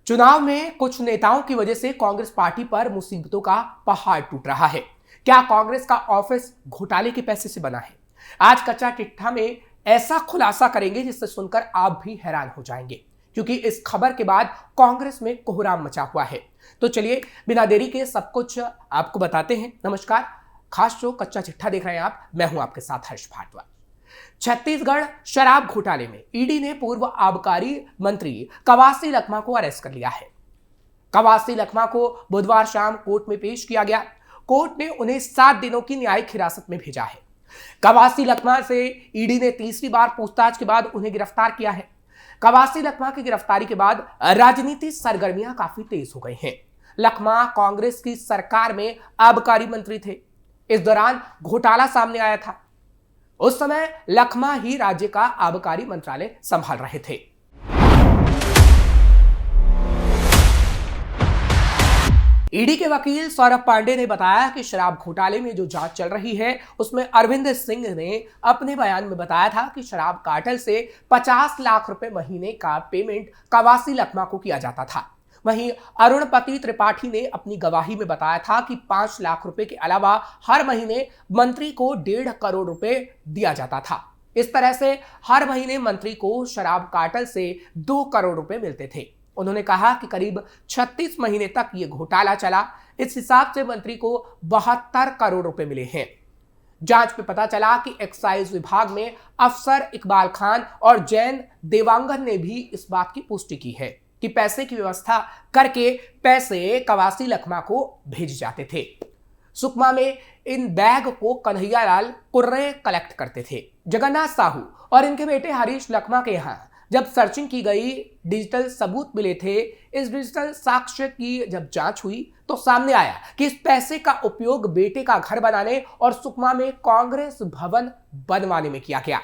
चुनाव में कुछ नेताओं की वजह से कांग्रेस पार्टी पर मुसीबतों का पहाड़ टूट रहा है। क्या कांग्रेस का ऑफिस घोटाले के पैसे से बना है? आज कच्चा चिट्ठा में ऐसा खुलासा करेंगे जिससे सुनकर आप भी हैरान हो जाएंगे, क्योंकि इस खबर के बाद कांग्रेस में कोहराम मचा हुआ है। तो चलिए बिना देरी के सब कुछ आपको बताते हैं। नमस्कार, खास शो कच्चा चिट्ठा देख रहे हैं आप। मैं हूं आपके साथ हर्ष भारद्वाज। छत्तीसगढ़ शराब घोटाले में ईडी ने पूर्व आबकारी मंत्री कवासी लखमा को अरेस्ट कर लिया है। कवासी लखमा को बुधवार शाम कोर्ट में पेश किया गया। कोर्ट ने उन्हें 7 दिनों की न्यायिक हिरासत में भेजा है। कवासी लखमा से ईडी ने तीसरी बार पूछताछ के बाद उन्हें गिरफ्तार किया है। कवासी लखमा की गिरफ्तारी के बाद राजनीतिक सरगर्मियां काफी तेज हो गई हैं। लखमा कांग्रेस की सरकार में आबकारी मंत्री थे। इस दौरान घोटाला सामने आया था। उस समय लखमा ही राज्य का आबकारी मंत्रालय संभाल रहे थे। ईडी के वकील सौरभ पांडे ने बताया कि शराब घोटाले में जो जांच चल रही है उसमें अरविंद सिंह ने अपने बयान में बताया था कि शराब कार्टेल से 50 लाख रुपए महीने का पेमेंट कवासी लखमा को किया जाता था। वहीं अरुणपति त्रिपाठी ने अपनी गवाही में बताया था कि 5 लाख रुपए के अलावा हर महीने मंत्री को 1.5 करोड़ रुपए दिया जाता था। इस तरह से हर महीने मंत्री को शराब कार्टेल से 2 करोड़ रुपए मिलते थे। उन्होंने कहा कि करीब 36 महीने तक ये घोटाला चला। इस हिसाब से मंत्री को 72 करोड़ रुपए मिले हैं। जांच में पता चला कि एक्साइज विभाग में अफसर इकबाल खान और जैन देवांगन ने भी इस बात की पुष्टि की है कि पैसे की व्यवस्था करके पैसे कवासी लखमा को भेज जाते थे। सुकमा में इन बैग को कन्हैयालाल कुर्रे कलेक्ट करते थे। जगन्नाथ साहू और इनके बेटे हरीश लखमा के यहां जब सर्चिंग की गई, डिजिटल सबूत मिले थे। इस डिजिटल साक्ष्य की जब जांच हुई तो सामने आया कि इस पैसे का उपयोग बेटे का घर बनाने और सुकमा में कांग्रेस भवन बनवाने में किया गया।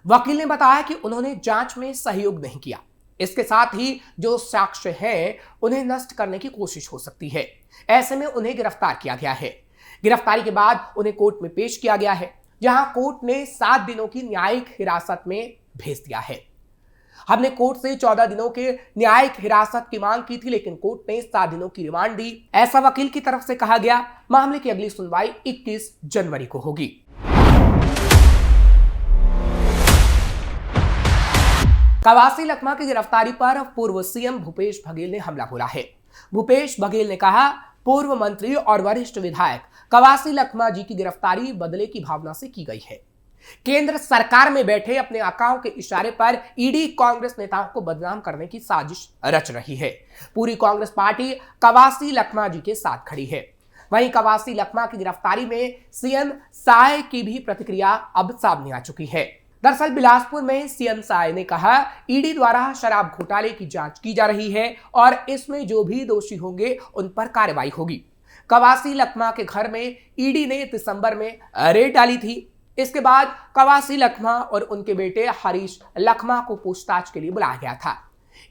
वकील ने बताया कि उन्होंने जांच में सहयोग नहीं किया। इसके साथ ही जो साक्ष्य हैं उन्हें नष्ट करने की कोशिश हो सकती है। ऐसे में उन्हें गिरफ्तार किया गया है। गिरफ्तारी के बाद उन्हें कोर्ट में पेश किया गया है, जहां कोर्ट ने 7 दिनों की न्यायिक हिरासत में भेज दिया है। हमने कोर्ट से 14 दिनों के न्यायिक हिरासत की मांग की थी, लेकिन कोर्ट ने 7 दिनों की रिमांड दी। ऐसा वकील की तरफ से कहा गया। मामले की अगली सुनवाई 21 जनवरी को होगी। कवासी लखमा की गिरफ्तारी पर पूर्व सीएम भूपेश बघेल ने हमला बोला है। भूपेश बघेल ने कहा, पूर्व मंत्री और वरिष्ठ विधायक कवासी लखमा जी की गिरफ्तारी बदले की भावना से की गई है। केंद्र सरकार में बैठे अपने आकाओं के इशारे पर ईडी कांग्रेस नेताओं को बदनाम करने की साजिश रच रही है। पूरी कांग्रेस पार्टी कवासी लखमा जी के साथ खड़ी है। वहीं कवासी लखमा की गिरफ्तारी में सीएम साय की भी प्रतिक्रिया अब सामने आ चुकी है। दरअसल बिलासपुर में सीएम साय ने कहा, ईडी द्वारा शराब घोटाले की जांच की जा रही है और इसमें जो भी दोषी होंगे उन पर कार्रवाई होगी। कवासी लखमा के घर में ईडी ने दिसंबर में रेड डाली थी। इसके बाद कवासी लखमा और उनके बेटे हरीश लखमा को पूछताछ के लिए बुलाया गया था।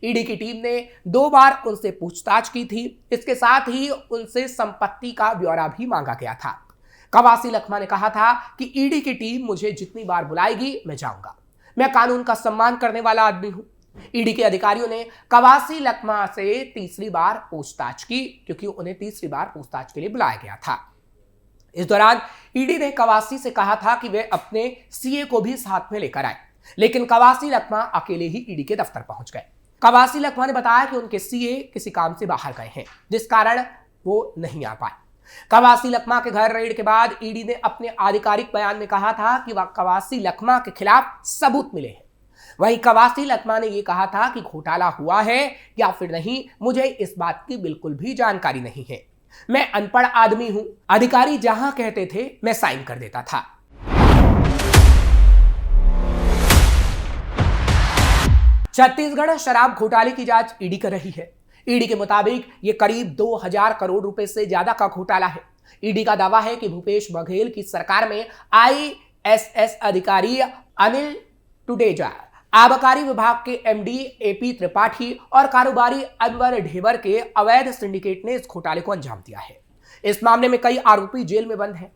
ईडी की टीम ने 2 बार उनसे पूछताछ की थी। इसके साथ ही उनसे संपत्ति का ब्यौरा भी मांगा गया था। कवासी लखमा ने कहा था कि ईडी की टीम मुझे जितनी बार बुलाएगी मैं जाऊंगा। मैं कानून का सम्मान करने वाला आदमी हूं। ईडी के अधिकारियों ने कवासी लखमा से तीसरी बार पूछताछ की, क्योंकि उन्हें तीसरी बार पूछताछ के लिए बुलाया गया था। इस दौरान ईडी ने कवासी से कहा था कि वे अपने सीए को भी साथ में लेकर आए, लेकिन कवासी लखमा अकेले ही ईडी के दफ्तर पहुंच गए। कवासी लखमा ने बताया कि उनके सीए किसी काम से बाहर गए हैं, जिस कारण वो नहीं आ पाए। कवासी लखमा के घर रेड के बाद ईडी ने अपने आधिकारिक बयान में कहा था कि कवासी लखमा के खिलाफ सबूत मिले हैं। वहीं कवासी लखमा ने यह कहा था कि घोटाला हुआ है या फिर नहीं, मुझे इस बात की बिल्कुल भी जानकारी नहीं है। मैं अनपढ़ आदमी हूं। अधिकारी जहां कहते थे मैं साइन कर देता था। छत्तीसगढ़ शराब घोटाले की जांच ईडी कर रही है। ईडी के मुताबिक ये करीब 2000 करोड़ रुपए से ज्यादा का घोटाला है। ईडी का दावा है कि भूपेश बघेल की सरकार में आईएएस अधिकारी अनिल टुडेजा, आबकारी विभाग के एमडी एपी त्रिपाठी और कारोबारी अनवर ढेबर के अवैध सिंडिकेट ने इस घोटाले को अंजाम दिया है। इस मामले में कई आरोपी जेल में बंद हैं।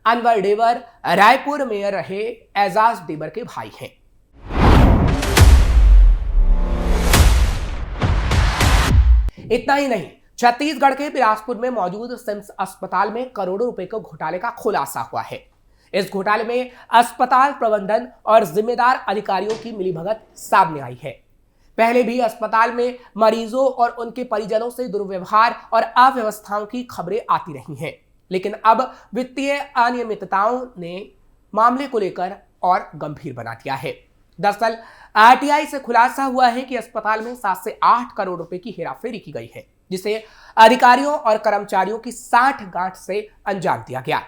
अनवर ढेबर रायपुर मेयर रहे एजाज ढेबर के भाई हैं। इतना ही नहीं, छत्तीसगढ़ के बिलासपुर में मौजूद सिम्स अस्पताल में करोड़ों रुपए के घोटाले का खुलासा हुआ है। इस घोटाले में अस्पताल प्रबंधन और जिम्मेदार अधिकारियों की मिलीभगत सामने आई है। पहले भी अस्पताल में मरीजों और उनके परिजनों से दुर्व्यवहार और अव्यवस्थाओं की खबरें आती रही हैं, लेकिन अब वित्तीय अनियमितताओं ने मामले को लेकर और गंभीर बना दिया है। दरअसल आरटीआई से खुलासा हुआ है कि अस्पताल में 7 से 8 करोड़ रुपए की हेराफेरी की गई है, जिसे अधिकारियों और कर्मचारियों की साठगांठ से अंजाम दिया गया।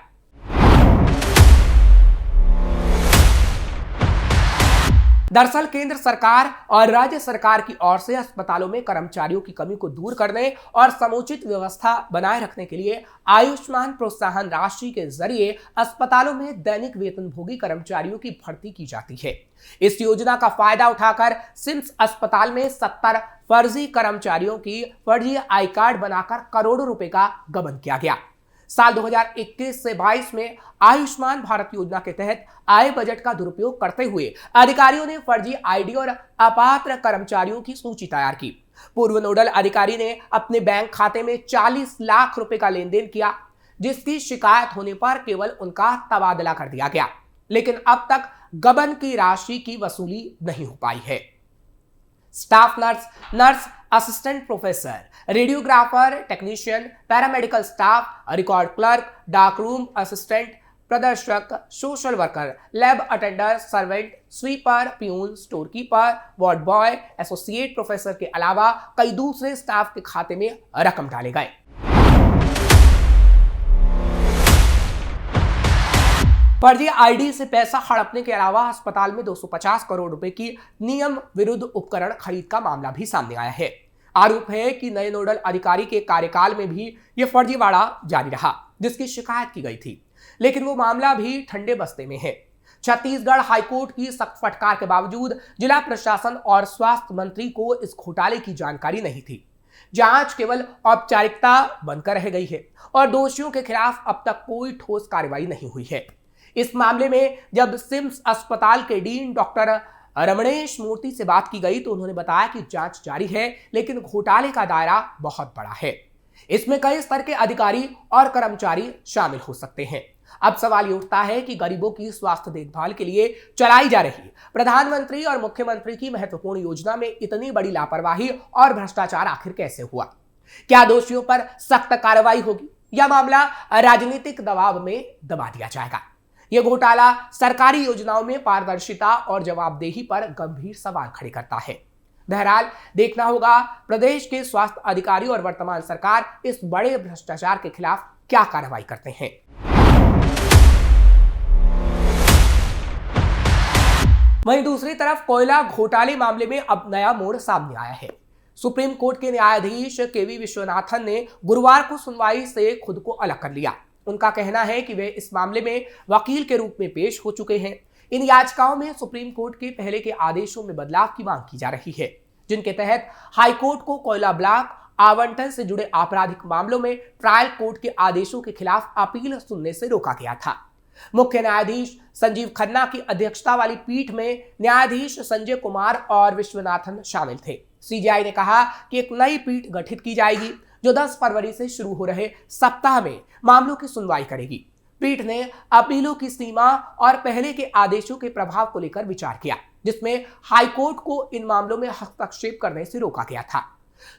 दरअसल केंद्र सरकार और राज्य सरकार की ओर से अस्पतालों में कर्मचारियों की कमी को दूर करने और समुचित व्यवस्था बनाए रखने के लिए आयुष्मान प्रोत्साहन राशि के जरिए अस्पतालों में दैनिक वेतनभोगी कर्मचारियों की भर्ती की जाती है। इस योजना का फायदा उठाकर सिम्स अस्पताल में 70 फर्जी कर्मचारियों की फर्जी आई कार्ड बनाकर करोड़ों रुपए का गबन किया गया। साल 2021 से 22 में आयुष्मान भारत योजना के तहत आय बजट का दुरुपयोग करते हुए अधिकारियों ने फर्जी आईडी और अपात्र कर्मचारियों की सूची तैयार की। पूर्व नोडल अधिकारी ने अपने बैंक खाते में 40 लाख रुपए का लेन देन किया, जिसकी शिकायत होने पर केवल उनका तबादला कर दिया गया, लेकिन अब तक गबन की राशि की वसूली नहीं हो पाई है। Staff nurse, assistant professor, radiographer, technician, paramedical staff, record clerk, dark room assistant, प्रदर्शक, social worker, lab attender, servant, sweeper, peon, store keeper, ward boy, associate professor के अलावा कई दूसरे स्टाफ के खाते में रकम डाले गए। फर्जी आईडी से पैसा हड़पने के अलावा अस्पताल में 250 करोड़ रुपए की नियम विरुद्ध उपकरण खरीद का मामला भी सामने आया है। आरोप है कि नए नोडल अधिकारी के कार्यकाल में भी यह फर्जीवाड़ा जारी रहा, जिसकी शिकायत की गई थी, लेकिन वो मामला भी ठंडे बस्ते में है। छत्तीसगढ़ हाईकोर्ट की सख्त फटकार के बावजूद जिला प्रशासन और स्वास्थ्य मंत्री को इस घोटाले की जानकारी नहीं थी। जांच केवल औपचारिकता बनकर रह गई है और दोषियों के खिलाफ अब तक कोई ठोस कार्रवाई नहीं हुई है। इस मामले में जब सिम्स अस्पताल के डीन डॉक्टर रमणेश मूर्ति से बात की गई तो उन्होंने बताया कि जांच जारी है, लेकिन घोटाले का दायरा बहुत बड़ा है। इसमें कई स्तर के अधिकारी और कर्मचारी शामिल हो सकते हैं। अब सवाल ये उठता है कि गरीबों की स्वास्थ्य देखभाल के लिए चलाई जा रही प्रधानमंत्री और मुख्यमंत्री की महत्वपूर्ण योजना में इतनी बड़ी लापरवाही और भ्रष्टाचार आखिर कैसे हुआ? क्या दोषियों पर सख्त कार्रवाई होगी या मामला राजनीतिक दबाव में दबा दिया जाएगा? यह घोटाला सरकारी योजनाओं में पारदर्शिता और जवाबदेही पर गंभीर सवाल खड़े करता है। बहरहाल देखना होगा प्रदेश के स्वास्थ्य अधिकारी और वर्तमान सरकार इस बड़े भ्रष्टाचार के खिलाफ क्या कार्रवाई करते हैं। वहीं दूसरी तरफ कोयला घोटाले मामले में अब नया मोड़ सामने आया है। सुप्रीम कोर्ट के न्यायाधीश केवी विश्वनाथन ने गुरुवार को सुनवाई से खुद को अलग कर लिया। उनका कहना है कि वे इस मामले में वकील के रूप में पेश हो चुके हैं। इन याचिकाओं में सुप्रीम कोर्ट के पहले के आदेशों में बदलाव की मांग की जा रही है, जिनके तहत हाईकोर्ट को कोयला ब्लॉक आवंटन से जुड़े आपराधिक मामलों में ट्रायल कोर्ट के आदेशों के खिलाफ अपील सुनने से रोका गया था। मुख्य न्यायाधीश संजीव खन्ना की अध्यक्षता वाली पीठ में न्यायाधीश संजय कुमार और विश्वनाथन शामिल थे। सीजेआई ने कहा कि एक नई पीठ गठित की जाएगी जो 10 फरवरी से शुरू हो रहे सप्ताह में मामलों की सुनवाई करेगी। पीठ ने अपीलों की सीमा और पहले के आदेशों के प्रभाव को लेकर विचार किया, जिसमें हाईकोर्ट को इन मामलों में हस्तक्षेप करने से रोका गया था।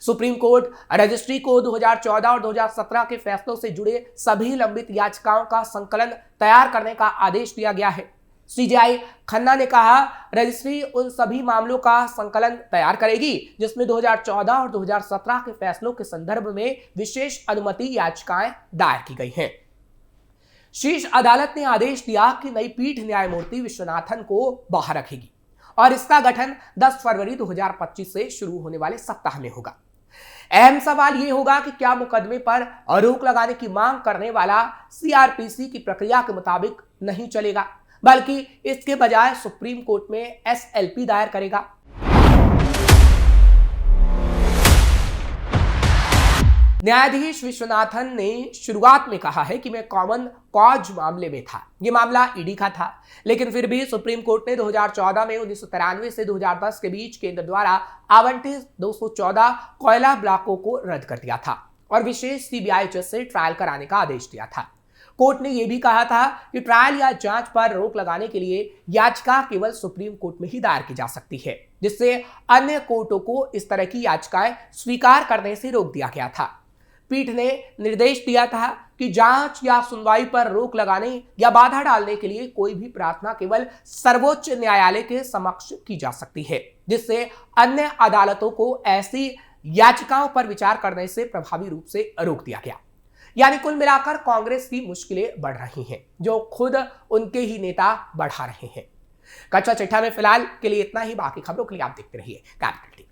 सुप्रीम कोर्ट रजिस्ट्री को 2014 और 2017 के फैसलों से जुड़े सभी लंबित याचिकाओं का संकलन तैयार करने का आदेश दिया गया है। सीजेआई खन्ना ने कहा, रजिस्ट्री उन सभी मामलों का संकलन तैयार करेगी जिसमें 2014 और 2017 के फैसलों के संदर्भ में विशेष अनुमति याचिकाएं दायर की गई हैं। शीर्ष अदालत ने आदेश दिया कि नई पीठ न्यायमूर्ति विश्वनाथन को बाहर रखेगी और इसका गठन 10 फरवरी 2025 से शुरू होने वाले सप्ताह में होगा। अहम सवाल यह होगा कि क्या मुकदमे पर रोक लगाने की मांग करने वाला सीआरपीसी की प्रक्रिया के मुताबिक नहीं चलेगा, बल्कि इसके बजाय सुप्रीम कोर्ट में एसएलपी दायर करेगा। न्यायाधीश विश्वनाथन ने शुरुआत में कहा है कि मैं कॉमन कॉज मामले में था। यह मामला ईडी का था, लेकिन फिर भी सुप्रीम कोर्ट ने 2014 में 1993 से 2010 के बीच केंद्र द्वारा आवंटित 214 कोयला ब्लॉकों को रद्द कर दिया था और विशेष सीबीआई जज से ट्रायल कराने का आदेश दिया था। कोर्ट ने यह भी कहा था कि ट्रायल या जांच पर रोक लगाने के लिए याचिका केवल सुप्रीम कोर्ट में ही दायर की जा सकती है, जिससे अन्य कोर्टों को इस तरह की याचिकाएं स्वीकार करने से रोक दिया गया था। पीठ ने निर्देश दिया था कि जांच या सुनवाई पर रोक लगाने या बाधा डालने के लिए कोई भी प्रार्थना केवल सर्वोच्च न्यायालय के समक्ष की जा सकती है, जिससे अन्य अदालतों को ऐसी याचिकाओं पर विचार करने से प्रभावी रूप से रोक दिया गया। यानी कुल मिलाकर कांग्रेस की मुश्किलें बढ़ रही हैं, जो खुद उनके ही नेता बढ़ा रहे हैं। कच्चा चिट्ठा में फिलहाल के लिए इतना ही। बाकी खबरों के लिए आप देखते रहिए कैपिटल टीवी।